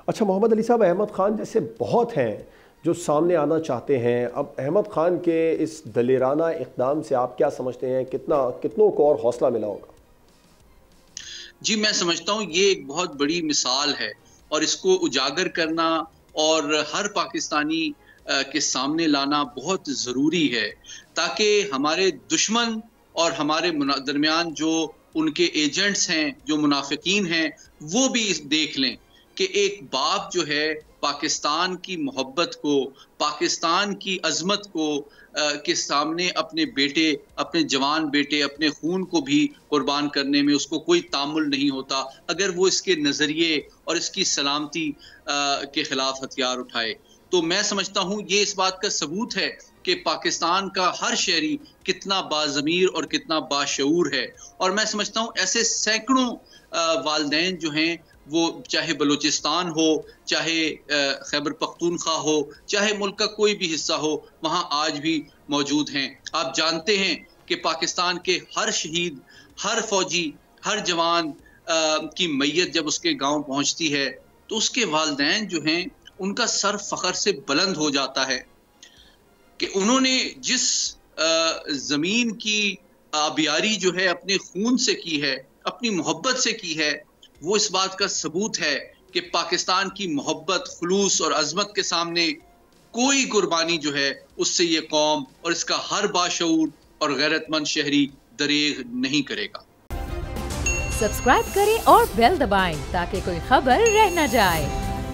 اچھا محمد علی صاحب، احمد خان جیسے بہت ہیں جو سامنے آنا چاہتے ہیں، اب احمد خان کے اس دلیرانہ اقدام سے آپ کیا سمجھتے ہیں کتنوں کو اور حوصلہ ملا ہوگا؟ جی میں سمجھتا ہوں یہ ایک بہت بڑی مثال ہے اور اس کو اجاگر کرنا اور ہر پاکستانی کے سامنے لانا بہت ضروری ہے تاکہ ہمارے دشمن اور ہمارے درمیان جو ان کے ایجنٹس ہیں، جو منافقین ہیں، وہ بھی دیکھ لیں کہ ایک باپ جو ہے پاکستان کی محبت کو، پاکستان کی عظمت کو کے سامنے اپنے بیٹے، اپنے جوان بیٹے، اپنے خون کو بھی قربان کرنے میں اس کو کوئی تامل نہیں ہوتا اگر وہ اس کے نظریے اور اس کی سلامتی کے خلاف ہتھیار اٹھائے۔ تو میں سمجھتا ہوں یہ اس بات کا ثبوت ہے کہ پاکستان کا ہر شہری کتنا باضمیر اور کتنا باشعور ہے، اور میں سمجھتا ہوں ایسے سینکڑوں والدین جو ہیں، وہ چاہے بلوچستان ہو، چاہے خیبر پختونخوا ہو، چاہے ملک کا کوئی بھی حصہ ہو، وہاں آج بھی موجود ہیں۔ آپ جانتے ہیں کہ پاکستان کے ہر شہید، ہر فوجی، ہر جوان کی میت جب اس کے گاؤں پہنچتی ہے تو اس کے والدین جو ہیں ان کا سر فخر سے بلند ہو جاتا ہے کہ انہوں نے جس زمین کی آبیاری جو ہے اپنے خون سے کی ہے، اپنی محبت سے کی ہے، وہ اس بات کا ثبوت ہے کہ پاکستان کی محبت، خلوص اور عظمت کے سامنے کوئی قربانی جو ہے اس سے یہ قوم اور اس کا ہر باشعور اور غیرت مند شہری دریغ نہیں کرے گا۔ سبسکرائب کریں اور بیل دبائیں تاکہ کوئی خبر رہ نہ جائے۔